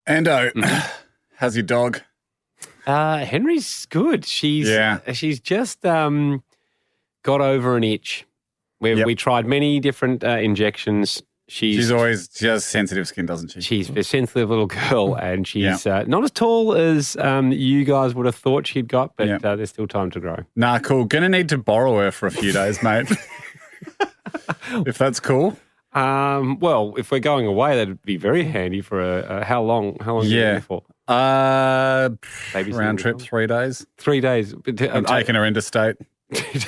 Ando, how's your dog? Henry's good. She's just got over an itch. We tried many different injections. She's always just sensitive skin, doesn't she? She's a sensitive little girl, and she's not as tall as you guys would have thought she'd got, but there's still time to grow. Nah, cool. Gonna need to borrow her for a few days, mate. If that's cool. Well, if we're going away, that'd be very handy for how long? How long? Yeah, for round trip, 3 days. 3 days. I'm taking her interstate.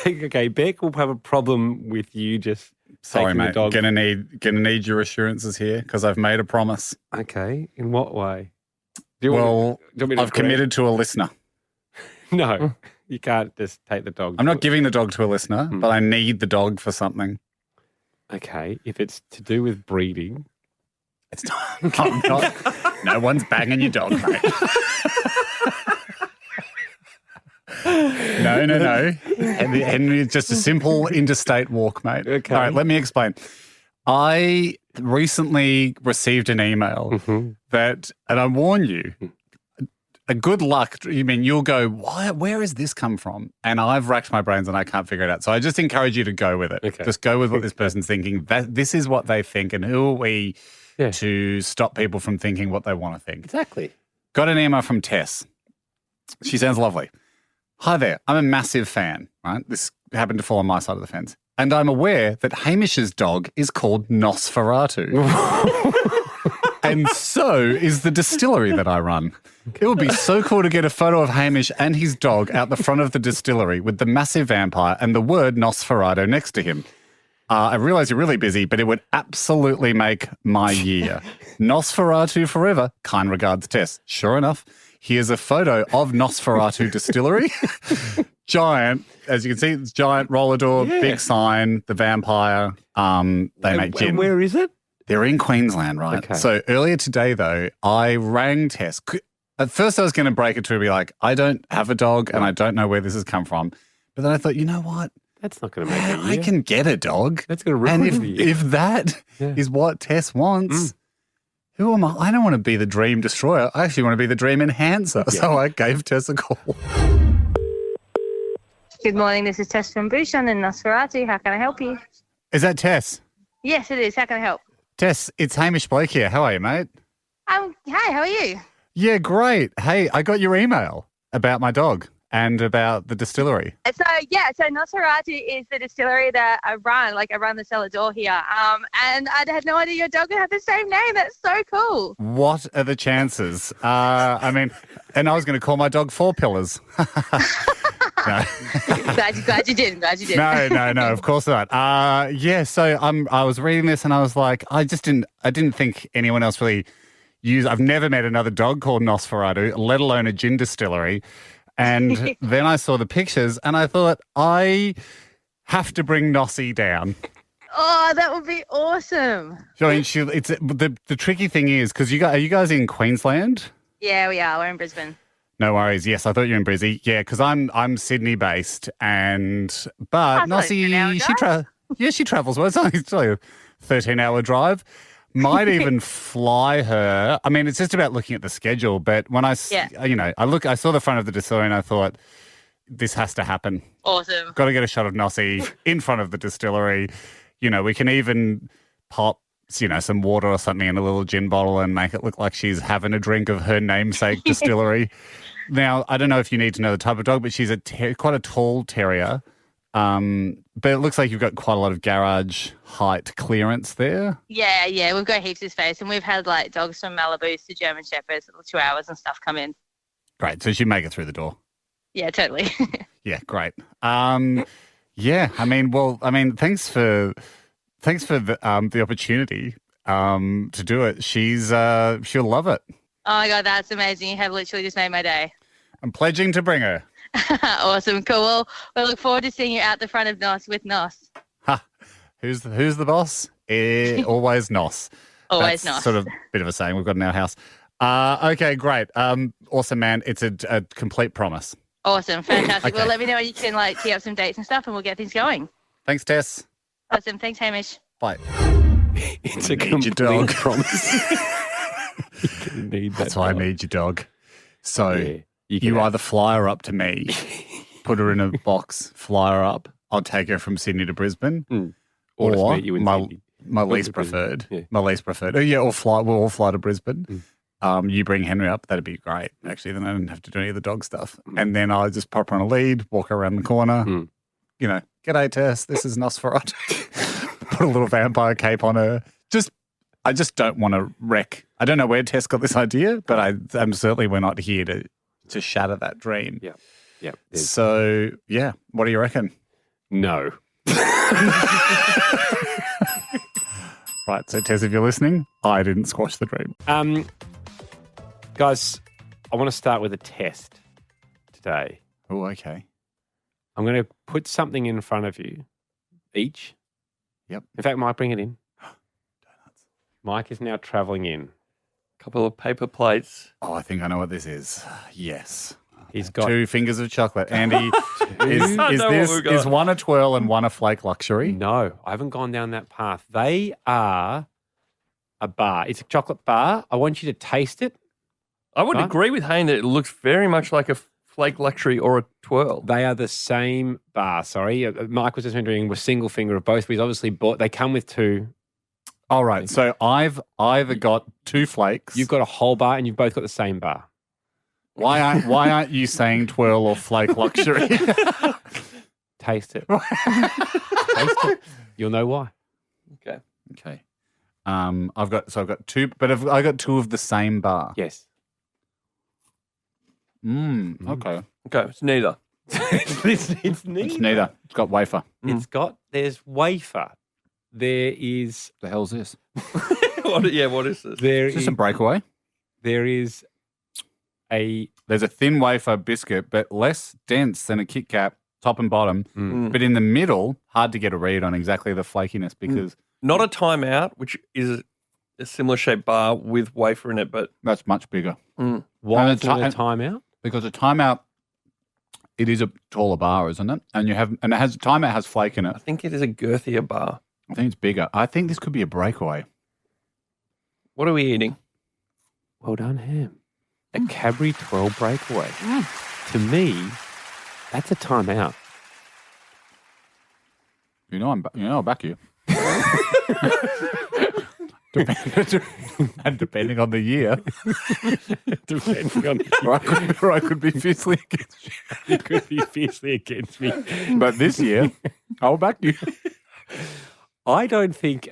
Okay, Beck will have a problem with you just. Sorry, mate. Gonna need your assurances here because I've made a promise. Okay, in what way? I've committed to a listener. No, you can't just take the dog. I'm not giving the dog to a listener, but I need the dog for something. Okay, if it's to do with breeding. It's not. I'm not. No one's banging your dog, mate. No. Henry, it's just a simple interstate walk, mate. Okay. All right, let me explain. I recently received an email and I warn you, a good luck. You mean you'll go, where has this come from? And I've racked my brains and I can't figure it out. So I just encourage you to go with it. Okay. Just go with what this person's thinking. This is what they think, and who are we to stop people from thinking what they want to think? Exactly. Got an email from Tess. She sounds lovely. Hi there. I'm a massive fan, right? This happened to fall on my side of the fence. And I'm aware that Hamish's dog is called Nosferatu. And so is the distillery that I run. It would be so cool to get a photo of Hamish and his dog out the front of the distillery with the massive vampire and the word Nosferatu next to him. I realize you're really busy, but it would absolutely make my year. Nosferatu forever. Kind regards, Tess. Sure enough, here's a photo of Nosferatu Distillery. Giant, as you can see, it's giant roller door, big sign, the vampire. They make gin. Where is it? They're in Queensland, right? Okay. So earlier today, though, I rang Tess. At first, I was going to break it to her and be like, I don't have a dog and I don't know where this has come from. But then I thought, you know what? That's not going to make it. I can get a dog. That's going to ruin And if that is what Tess wants, who am I? I don't want to be the dream destroyer. I actually want to be the dream enhancer. Yeah. So I gave Tess a call. Good morning. This is Tess from Bouchon in Nosferatu. How can I help you? Is that Tess? Yes, it is. How can I help? Tess, it's Hamish Blake here. How are you, mate? Hi, how are you? Yeah, great. Hey, I got your email about my dog and about the distillery. So Nosferatu is the distillery that I run. Like, I run the cellar door here. And I had no idea your dog would have the same name. That's so cool. What are the chances? And I was going to call my dog Four Pillars. No. Glad you did. No, of course not. So I was reading this and I was like, I didn't think anyone else really used. I've never met another dog called Nosferatu, let alone a gin distillery. And then I saw the pictures and I thought, I have to bring Nossie down. Oh, that would be awesome. I mean, the tricky thing is, because are you guys in Queensland? Yeah, we are. We're in Brisbane. No worries. Yes, I thought you were in Brizzy. Yeah, because I'm Sydney based, but Nossie she travels well. It's only a 13-hour drive. Might even fly her. I mean, it's just about looking at the schedule. But when I saw the front of the distillery and I thought, this has to happen. Awesome. Got to get a shot of Nossie in front of the distillery. You know, we can even pop some water or something in a little gin bottle and make it look like she's having a drink of her namesake distillery. Now, I don't know if you need to know the type of dog, but she's quite a tall terrier. But it looks like you've got quite a lot of garage height clearance there. Yeah, we've got heaps of space, and we've had like dogs from Malibus to German Shepherds, little Chihuahuas and stuff come in. Great, so she'd make it through the door. Yeah, totally. Yeah, great. Thanks for the opportunity to do it. She'll love it. Oh my God, that's amazing. You have literally just made my day. I'm pledging to bring her. Awesome, cool. Well, we look forward to seeing you out the front of Nos with Nos. Ha! Who's the boss? Always Nos. Always That's Nos. Sort of a bit of a saying we've got in our house. Okay, great. Awesome, man. It's a complete promise. Awesome, fantastic. Okay. Well, let me know when you can tee up some dates and stuff, and we'll get things going. Thanks, Tess. Awesome. Thanks, Hamish. Bye. It's a complete promise. That's why I need your dog. So Yeah, you either fly her up to me, put her in a box, fly her up. I'll take her from Sydney to Brisbane. Or just Or meet you in my, Sydney. my least to Brisbane. preferred. Yeah. My least preferred. We'll all fly to Brisbane. You bring Henry up. That'd be great. Actually, then I don't have to do any of the dog stuff. And then I'll just pop her on a lead, walk her around the corner. You know, g'day, Tess. This is Nosferatu. Put a little vampire cape on her. I just don't want to wreck. I don't know where Tess got this idea, but I'm certainly we're not here to shatter that dream. Yeah. So, yeah, what do you reckon? No. Right, so Tess, if you're listening, I didn't squash the dream. Guys, I want to start with a test today. Oh, okay. I'm going to put something in front of you each. Yep. In fact, Mike, bring it in. Donuts. Mike is now travelling in. Couple of paper plates. Oh, I think I know what this is. Yes. He's got 2 fingers of chocolate. Andy, is I know what we've got. is one a twirl and one a flake luxury? No, I haven't gone down that path. They are a bar. It's a chocolate bar. I want you to taste it. I would Right. agree with Hayne that it looks very much like a flake luxury or a twirl. They are the same bar. Sorry, Mike was just doing a single finger of both. But he's obviously bought. They come with 2. All right. So I've either got 2 flakes. You've got a whole bar, and you've both got the same bar. Why aren't you saying twirl or flake luxury? Taste it. Taste it. You'll know why. Okay. Okay. I've got 2, but I got 2 of the same bar. Yes. Okay. Okay, it's neither. it's neither. It's neither. It's got wafer. There's wafer. There is. The hell's this? What is this? Is this a breakaway? There is There's a thin wafer biscuit, but less dense than a Kit Kat, top and bottom. But in the middle, hard to get a read on exactly the flakiness because Not a timeout, which is a similar shaped bar with wafer in it, but that's much bigger. why And is it a timeout? Because a timeout, it is a taller bar, isn't it? And timeout has flake in it. I think it is a girthier bar. I think it's bigger. I think this could be a breakaway. What are we eating? Well done, Ham. A Cadbury Twirl breakaway. To me, that's a timeout. I'll back you. And depending on the year, Depending on or I could be fiercely against you. you could be fiercely against me. But this year, I'll back you. I don't think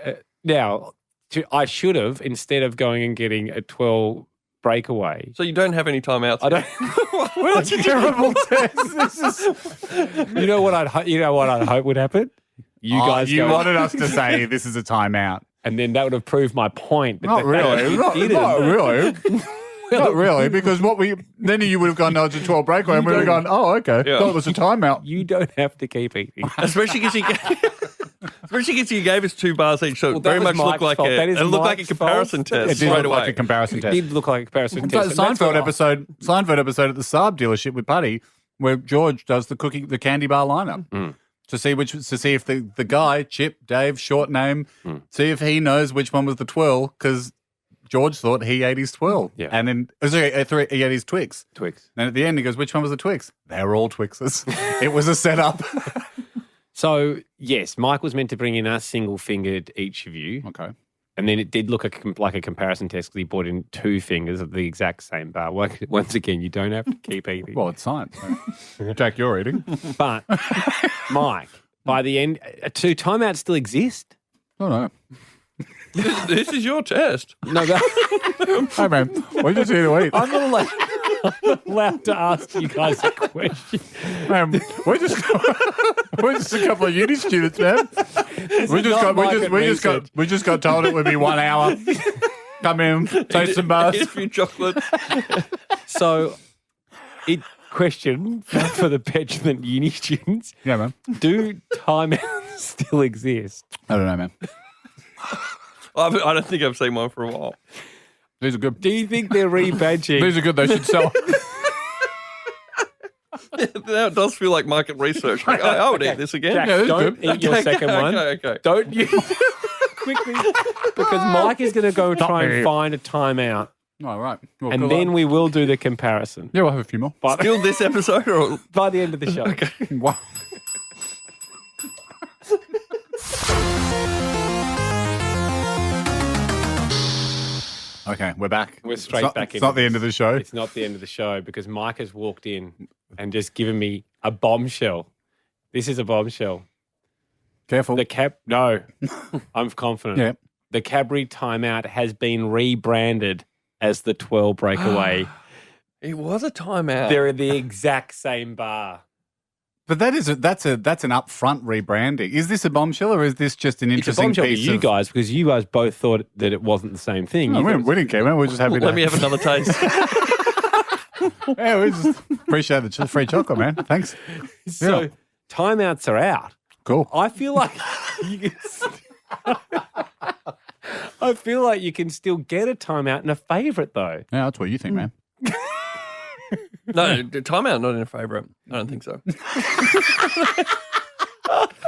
I should have, instead of going and getting a 12 breakaway. So you don't have any timeouts? I don't. What a terrible test. This is. You know what I'd hope would happen. You guys you go, wanted us to say this is a timeout. and then that would have proved my point. But Not the fact that really. you didn't- Not really. Not really, because then you would have gone, no, it's a 12 breakaway, and we would have gone, oh, okay. Yeah. Thought it was a timeout. You don't have to keep eating. Especially because you gave us 2 bars each, so Well, it that very was much looked Mike's like fault. That is it looked like a Mike's comparison fault. It test did straight look away. like a comparison It test. did look like a comparison It's test. like and that's Seinfeld episode at the Saab dealership with Putty, where George does the candy bar lineup to see if the guy, Chip, Dave, short name, see if he knows which one was the twirl, because George thought he ate his twirl. Yeah. And then he ate his Twix. Twix. And at the end he goes, which one was the Twix? They were all Twixes. It was a setup. So, yes, Mike was meant to bring in a single-fingered each of you. Okay. And then it did look like a comparison test because he brought in 2 fingers of the exact same bar. Once again, you don't have to keep eating. Well, it's science. Jack, you're eating. But, Mike, by the end, 2 timeouts still exist? Oh, no. This is your test. No, Hey, man, we're just here to eat. I'm not allowed to ask you guys a question. Man, we're just a couple of uni students, man. We just got told it would be 1 hour. Come in, taste some bars. Eat a few chocolates. So, question for the petulant uni students. Yeah, man. Do timeouts still exist? I don't know, man. I don't think I've seen one for a while. These are good. Do you think they're rebadging? These are good. They should sell. Now it does feel like market research. Like, I would eat this again. Jack, Yeah, this is don't good. eat your second one. Okay. Don't you? quickly because Mike is going to go try and find a timeout, All right. Well, and good then luck. we will do the comparison. Yeah, we'll have a few more. Still this episode or By the end of the show. Wow. Okay, we're back. We're straight It's not- back It's into not the end this. of the show. It's not the end of the show because Mike has walked in and just given me a bombshell. This is a bombshell. Careful. No, I'm confident. Yeah. The Cadbury timeout has been rebranded as the Twirl breakaway. it was a timeout. They're the exact same bar. But that's an upfront rebranding. Is this a bombshell or is this just an It's a interesting bombshell to piece you of... guys because you guys both thought that it wasn't the same thing. No, You we, thought it we didn't care, man. We're just happy to... Let me have another taste. Yeah, we just appreciate the free chocolate, man. Thanks. was- so Yeah. timeouts are out. Cool. I feel like you can I feel like you can still get a timeout and a favourite though. Yeah, that's what you think, man. No, timeout not in a favourite. I don't think so.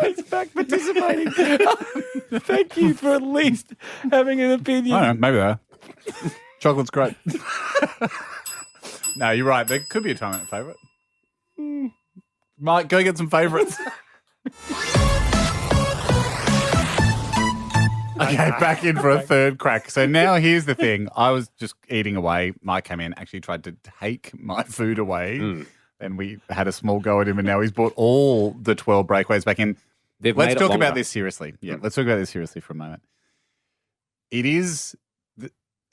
He's back participating. Thank you for at least having an opinion. I don't know, maybe though. Chocolate's great. No, you're right. There could be a time out favourite. Mike, go get some favourites. Okay, back in for a third crack. So now here's the thing. I was just eating away. Mike came in, actually tried to take my food away. And we had a small go at him, and now he's brought all the 12 breakaways back in. They've Let's made it talk longer. about this seriously. Yeah, let's talk about this seriously for a moment. It's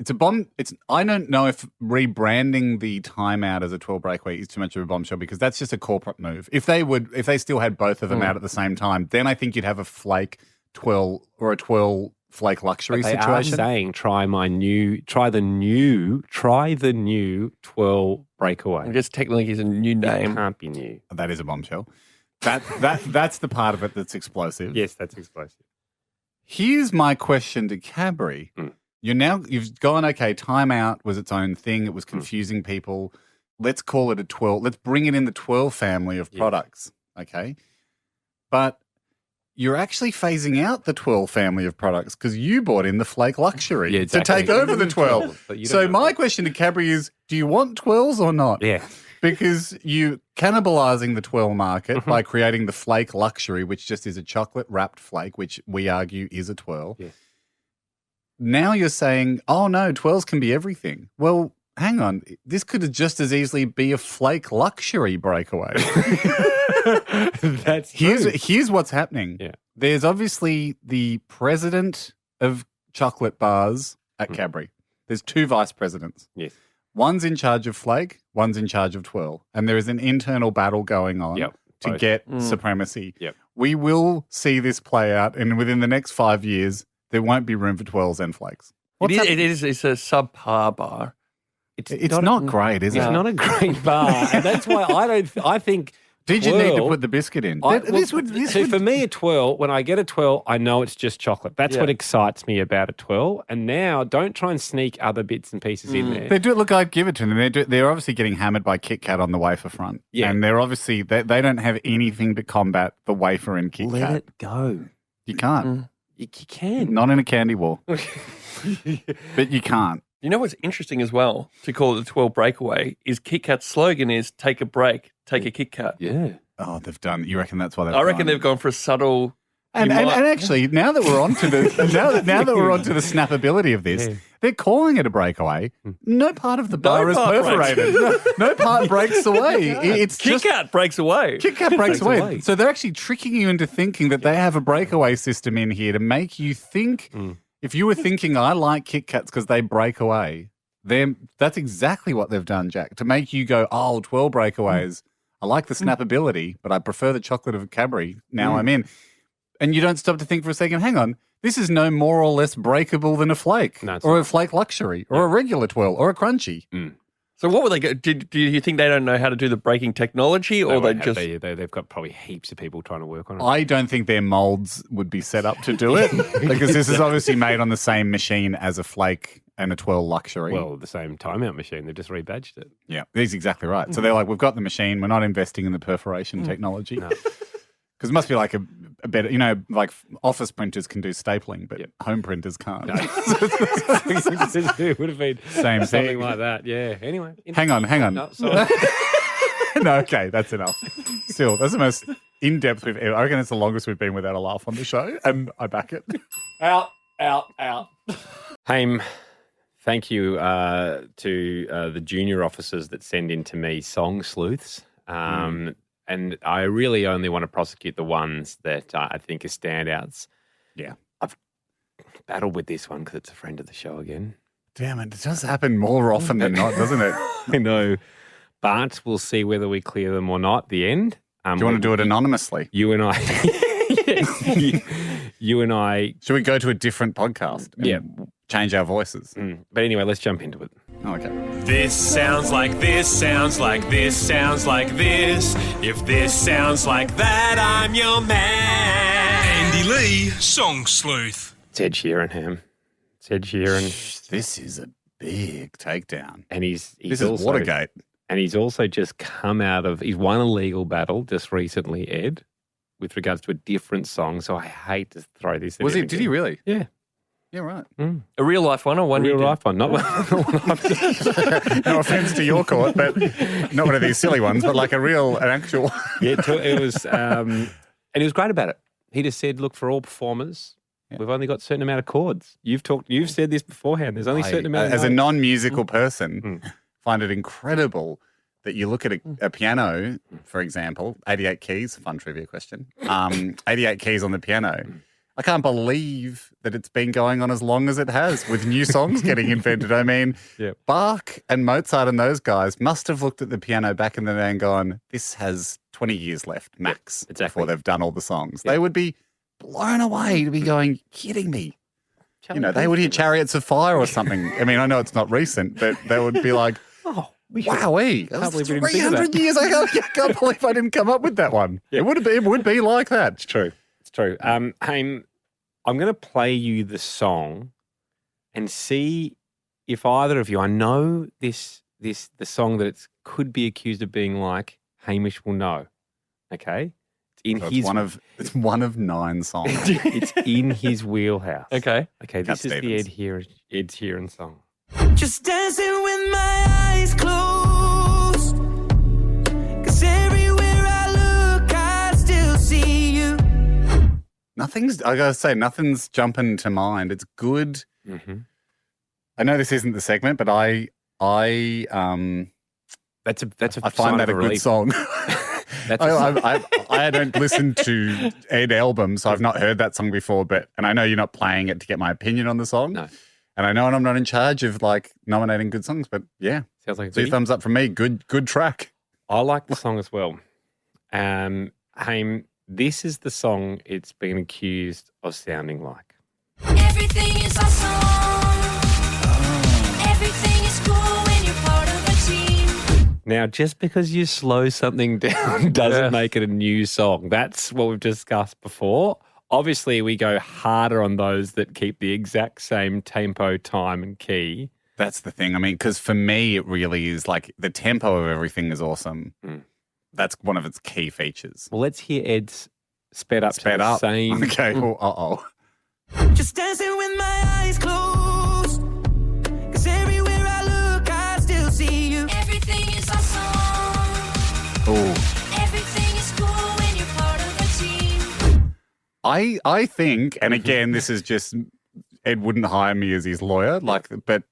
a bomb. I don't know if rebranding the timeout as a 12 breakaway is too much of a bombshell because that's just a corporate move. If they still had both of them out at the same time, then I think you'd have a flake twirl or a twirl flake luxury They are situation. saying try the new Twirl breakaway. I guess technically he's a new It name. can't be new. That is a bombshell. That's the part of it that's explosive. Yes, that's explosive. Here's my question to Cadbury. You've gone, okay, timeout was its own thing. It was confusing people. Let's call it a twirl. Let's bring it in the twirl family of products. Okay. But you're actually phasing out the twirl family of products because you bought in the flake luxury Yeah, exactly. to take over the twirl. But you don't So know. my question to Cadbury is, do you want twirls or not? Yeah. Because you cannibalizing the twirl market by creating the flake luxury, which just is a chocolate wrapped flake, which we argue is a twirl. Yes. Now you're saying, oh no, twirls can be everything. Well, hang on. This could just as easily be a flake luxury breakaway. That's true. Here's what's happening. Yeah. There's obviously the president of chocolate bars at Cadbury. There's two vice presidents. Yes. One's in charge of flake, one's in charge of twirl. And there is an internal battle going on Yep, to both. get supremacy. Yep. We will see this play out, and within the next 5 years, there won't be room for twirls and flakes. What's happening? It's a subpar bar. It's not great, is It's it? not a great bar, and that's why I think. Did you need to Twirl- put the biscuit in? So for me, a twirl, when I get a twirl, I know it's just chocolate. That's what excites me about a twirl. And now, don't try and sneak other bits and pieces in there. They do it. Look, I'd give it to them. They're obviously getting hammered by Kit Kat on the wafer front. Yeah. And they're obviously, they don't have anything to combat the wafer in Kit Let Kat. it go. You can't. You can. Not in a candy war. But you can't. You know what's interesting as well, to call it the 12 breakaway, is Kit Kat's slogan is take a break, take a Kit Kat. Yeah. Oh, they've done. You reckon that's why they've I reckon gone? they've gone for a subtle... And actually, now that we're on to the now that we're on to the snappability of this, they're calling it a breakaway. No part of the bar is part perforated. No part breaks away. It's Kit just Kat breaks away. Kit Kat breaks breaks away. away. So they're actually tricking you into thinking that they have a breakaway system in here to make you think. If you were thinking, I like Kit Kats because they break away, then that's exactly what they've done, Jack, to make you go, oh, 12 breakaways. I like the snappability, but I prefer the chocolate of Cadbury. Now I'm in. And you don't stop to think for a second, hang on, this is no more or less breakable than a flake No, it's or not. a flake luxury or a regular twirl or a crunchy. So what would they go? Do you think they don't know how to do the breaking technology, or they just... They've got probably heaps of people trying to work on it. I don't think their molds would be set up to do it because this is obviously made on the same machine as a flake and a twirl luxury. Well, the same timeout machine. They've just rebadged it. Yeah, he's exactly right. So they're like, we've got the machine. We're not investing in the perforation technology. Because it must be like a better, like office printers can do stapling, but home printers can't. No. It would have been Same something thing. like that. Yeah. Anyway. Hang on. No, sorry. No, okay, that's enough. Still, that's the most in-depth we've ever. I reckon it's the longest we've been without a laugh on the show, and I back it. Out. Haim, thank you to the junior officers that send in to me song sleuths. And I really only want to prosecute the ones that I think are standouts. Yeah. I've battled with this one because it's a friend of the show again. Damn it, it does happen more often than not, doesn't it? I know. But we'll see whether we clear them or not at the end. Do you want to do it anonymously? You and I. you and I. Should we go to a different podcast? And Yeah. Change our voices. But anyway, let's jump into it. Oh, okay. This sounds like this, sounds like this, sounds like this. If this sounds like that, I'm your man. Andy Lee, Song Sleuth. It's Ed Sheeran, Ham. It's Ed Sheeran. This is a big takedown. And he's This also, is Watergate. And he's also just come out of, he's won a legal battle just recently, Ed, with regards to a different song. So I hate to throw this at Was him he? Did he again. really? Yeah. Yeah, right. A real life one or one Real you did? life one. Not one I've No offense to your court, but not one of these silly ones, but like an actual. Yeah, it was, and he was great about it. He just said, look, for all performers, we've only got a certain amount of chords. You've said this beforehand. There's only a certain amount of As a notes. non-musical person, find it incredible that you look at a piano, for example, 88 keys, fun trivia question, 88 keys on the piano. I can't believe that it's been going on as long as it has with new songs getting invented. I mean, Yep. Bach and Mozart and those guys must have looked at the piano back in the day and gone, this has 20 years left, max, exactly. before they've done all the songs. They would be blown away to be going, kidding me. They would hear Chariots of Fire or something. I mean, I know it's not recent, but they would be like, wowee, that was believe we didn't think of 300 that. years ago. I can't believe I didn't come up with that one. It would be like that. It's true. It's true. Haim, I'm going to play you the song and see if either of you, I know the song that it could be accused of being like, Hamish will know. Okay? It's one of 9 songs. It's in his wheelhouse. Okay. Okay, this is Stevens. the Ed Sheeran song. Just dancing with my eyes closed. 'Cause everywhere I look, I still see you. I gotta say, nothing's jumping to mind. It's good. Mm-hmm. I know this isn't the segment, but I That's a find that a good relief. song. That's a, I don't listen to Ed albums, so I've not heard that song before. And I know you're not playing it to get my opinion on the song. No. And I know I'm not in charge of like nominating good songs, but yeah, sounds like a 2 goodie. thumbs up from me. Good track. I like the song as well. Haim, this is the song it's been accused of sounding like. Everything is awesome. Everything is cool when you're part of a team. Now, just because you slow something down doesn't make it a new song. That's what we've discussed before. Obviously, we go harder on those that keep the exact same tempo, time, and key. That's the thing. I mean, because for me, it really is like the tempo of everything is awesome. That's one of its key features. Well, let's hear Ed's sped up to the same. Okay. Well, Just dancing with my eyes closed. 'Cause everywhere I look, I still see you. Everything is awesome. Oh. Everything is cool when you're part of a team. I think, and again, this is just Ed wouldn't hire me as his lawyer. But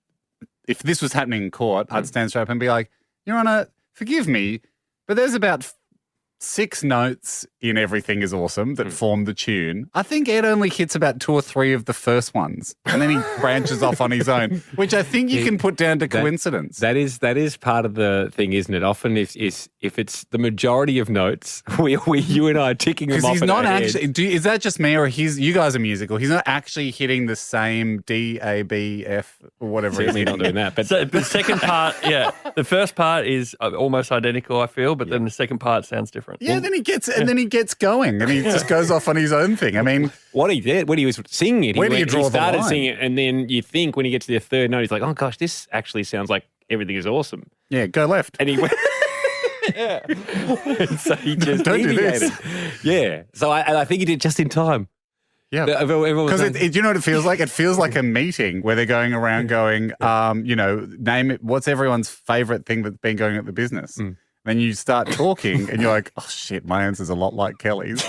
if this was happening in court, I'd stand straight up and be like, Your Honor, forgive me, but there's about 6 notes in Everything is Awesome that form the tune. I think Ed only hits about 2 or 3 of the first ones, and then he branches off on his own, which I think you can put down to coincidence. That is part of the thing, isn't it? Often, if it's the majority of notes, you and I are ticking them Because off. he's in not our heads. actually. Is that just me, or you guys are musical? He's not actually hitting the same D, A, B, F, or whatever. Certainly he's not doing that. But So the second part, the first part is almost identical, I feel, but then the second part sounds different. Yeah, then he gets going, and he just goes off on his own thing. I mean, what he did, when he was singing it, Where do you draw he the started line? singing it, and then you think when he gets to the third note, he's like, oh gosh, this actually sounds like Everything is Awesome. yeah, go left. And he went, Yeah. And so he just Don't do this. deviated. Yeah. So I think he did just in time. Yeah. Everyone was Because saying- do you know what it feels like? It feels like a meeting where they're going around going, name it. What's everyone's favorite thing that's been going at the business? Then you start talking and you're like, oh shit, my answer's a lot like Kelly's.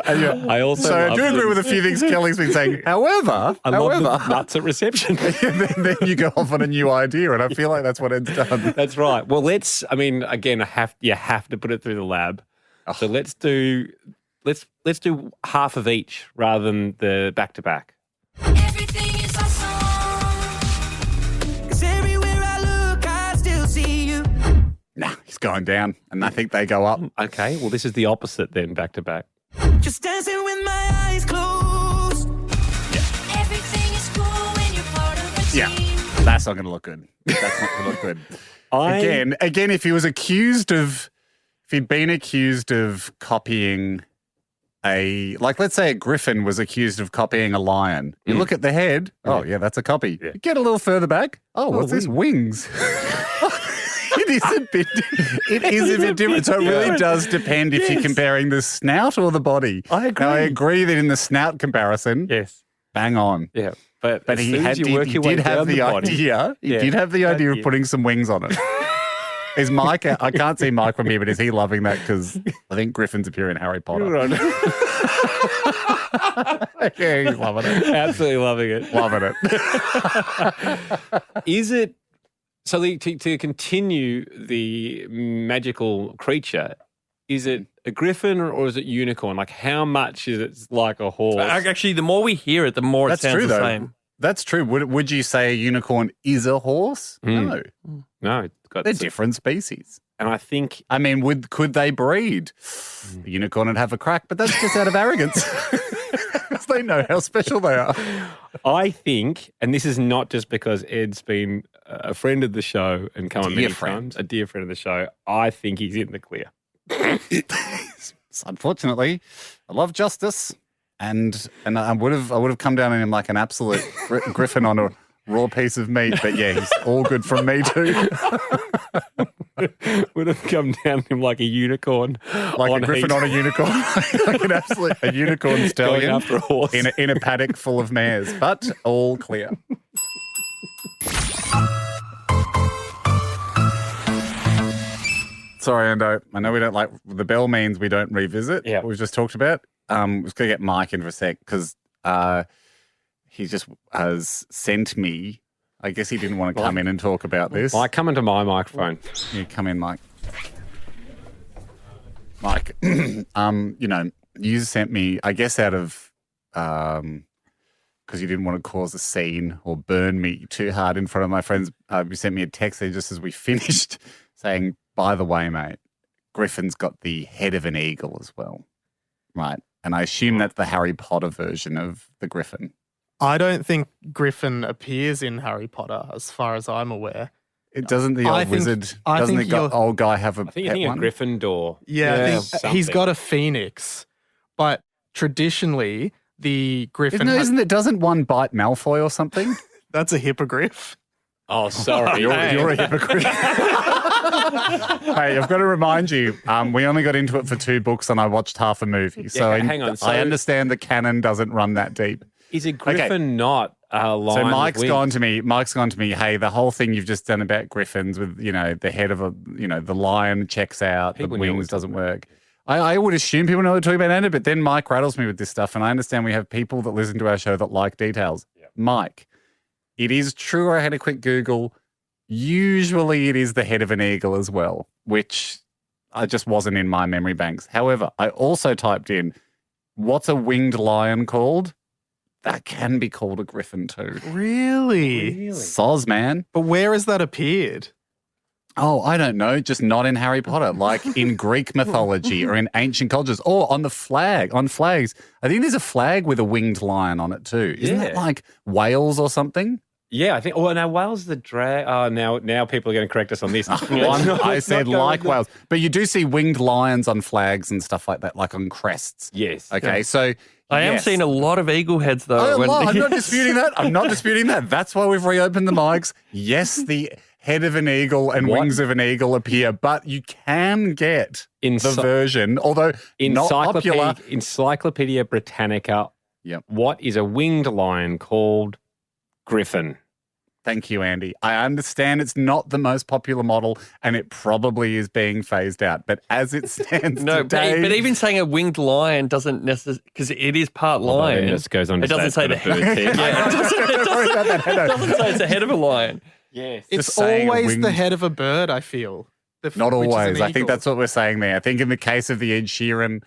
I also So I love do agree the- with a few things Kelly's been saying. However, I love the nuts at reception. then you go off on a new idea, and I feel like that's what Ed's done. That's right. Well, again, you have to put it through the lab. So let's do half of each rather than the back to back. Everything is awesome. 'Cause everywhere I look, I still see you. Nah, he's going down, and I think they go up. Okay. Well, this is the opposite then, back to back. Just dancing with my eyes closed. Everything is cool when you're part of a Yeah. team. That's not going to look good. That's not going to look good. Again, if he was accused of, if he'd been accused of copying let's say a griffin was accused of copying a lion. You look at the head. Oh, yeah, that's a copy. Yeah. You get a little further back. Oh, what's this? Wings. It is a bit different. So it really does depend if you're comparing the snout or the body. I agree. Now, I agree that in the snout comparison, Yes. bang on. Yeah. But But as he soon as you work your way did have down the body- idea. He Yeah. did have the idea of Yeah. putting some wings on it. Is Mike? I can't see Mike from here, but is he loving that? Because I think griffins appear in Harry Potter. Yeah, he's loving it. Absolutely loving it. Loving it. Is it so? To continue the magical creature, is it a griffin or is it unicorn? Like, how much is it like a horse? Actually, the more we hear it, the more That's it sounds true, the though. same. That's true. Would you say a unicorn is a horse? No, No, it's got they're different species. And I think I mean, could they breed? The unicorn would have a crack, but that's just out of arrogance. Because they know how special they are. I think, and this is not just because Ed's been a friend of the show and come on Dear many friend. times, a dear friend of the show. I think he's in the clear. Unfortunately, I love justice, and I would have come down on him like an absolute griffin on a raw piece of meat. But yeah, he's all good from me too. Would have come down on him like a unicorn, Like on a griffin heat. on a unicorn, like a unicorn stallion after a horse. in a paddock full of mares. But all clear. Sorry, Ando. I know we don't like the bell means we don't revisit. Yeah. What we've just talked about. We're just gonna get Mike in for a sec because he just has sent me. I guess he didn't want to come in and talk about this. Mike, come into my microphone. Yeah, come in, Mike. Mike, you sent me, I guess, out of because you didn't want to cause a scene or burn me too hard in front of my friends. You sent me a text there just as we finished saying, by the way, mate, Griffin's got the head of an eagle as well. Right. And I assume that's the Harry Potter version of the Griffin. I don't think Griffin appears in Harry Potter, as far as I'm aware. It doesn't the I old think- wizard, I doesn't the think you're- old guy have a I think pet you're one? thinking of Gryffindor. Yeah, I think he's something. got a phoenix, but traditionally the Griffin Doesn't one bite Malfoy or something? that's a hippogriff. Oh, sorry. You're a hypocrite. Hey, I've got to remind you, we only got into it for 2 books and I watched half a movie. So hang on, so- I understand the canon doesn't run that deep. Is a griffin not a lion? So with Mike's wings? gone to me, hey, the whole thing you've just done about griffins with, the head of the lion checks out, People the knew what wings we're doesn't talking work. I would assume people know what we're talking about, Andy, but then Mike rattles me with this stuff, and I understand we have people that listen to our show that like details. Mike, it is true, I had a quick Google. Usually it is the head of an eagle as well, which I just wasn't in my memory banks. However, I also typed in, what's a winged lion called? That can be called a griffin too. Really? Soz, man. But where has that appeared? Oh, I don't know. Just not in Harry Potter, like in Greek mythology or in ancient cultures or on flags. I think there's a flag with a winged lion on it too. Isn't that Yeah. like Wales or something? Yeah, I think. Oh, now Wales the drag. Oh, now people are going to correct us on this. I said like Wales. But you do see winged lions on flags and stuff like that, like on crests. Yes. Okay, so I am yes. seeing a lot of eagle heads though. I'm not disputing that. That's why we've reopened the mics. Yes, head of an eagle and What? wings of an eagle appear, but you can get the Ency- version, although not popular. Encyclopedia Britannica. Yep. What is a winged lion called? Griffin. Thank you, Andy. I understand it's not the most popular model and it probably is being phased out, but as it stands No, today... but even saying a winged lion doesn't necessarily, because it is part lion. It just goes on to It doesn't say the it's got a bird's head. Yeah, it doesn't say it's the head of a lion. Yes. It's Just saying a always the winged- head of a bird, I feel. Not which is an always. I think eagle. that's what we're saying there. I think in the case of the Ed Sheeran,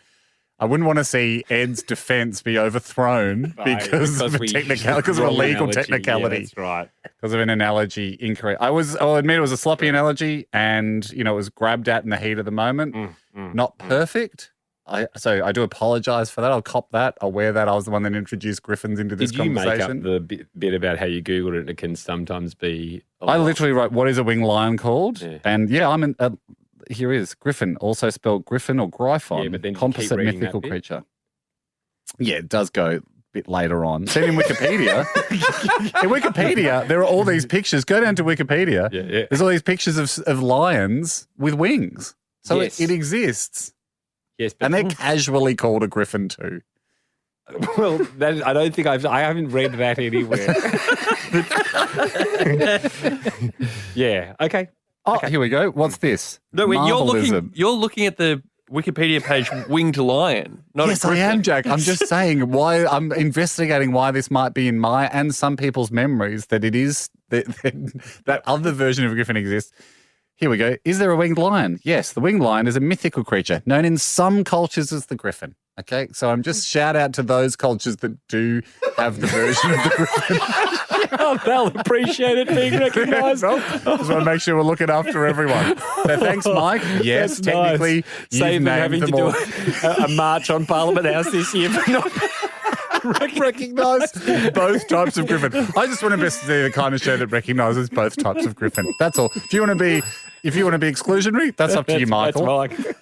I wouldn't want to see Ed's defense be overthrown because of a legal technicality. Yeah, that's right. Because of an analogy incorrect. I'll admit it was a sloppy analogy and, it was grabbed at in the heat of the moment. Not perfect. So I do apologize for that. I'll cop that. I'll wear that. I was the one that introduced griffins into this Did you make up conversation. the bit about how you Googled it? It can sometimes be... I literally wrote, what is a winged lion called? Yeah. And I'm in... here is Griffin, also spelled Griffin or Gryphon, Yeah, but then you composite keep reading mythical that bit. creature. Yeah, it does go a bit later on. Then in Wikipedia, there are all these pictures. Go down to Wikipedia. Yeah. There's all these pictures of lions with wings. So Yes. it exists. Yes, but And they're casually called a griffin too. well, I don't think I haven't read that anywhere. Yeah. Okay. Oh, here we go. What's this? No, wait, Marvelism. you're looking at the Wikipedia page winged lion, not Yes, a I griffin. am, Jack. I'm just saying why I'm investigating why this might be in my and some people's memories that it is that other version of a griffin exists. Here we go. Is there a winged lion? Yes, the winged lion is a mythical creature known in some cultures as the griffin. Okay, so I'm just shout out to those cultures that do have the version of the griffin. Oh, they'll appreciate it being recognised. Well, just want to make sure we're looking after everyone. So thanks, Mike. Yes, That's technically, nice. you've Save them named having them to all. do a march on Parliament House this year for not Recognise both types of griffin. I just want to be the kind of show that recognises both types of griffin. That's all. If you want to be exclusionary, that's up to you, Michael. That's Mike.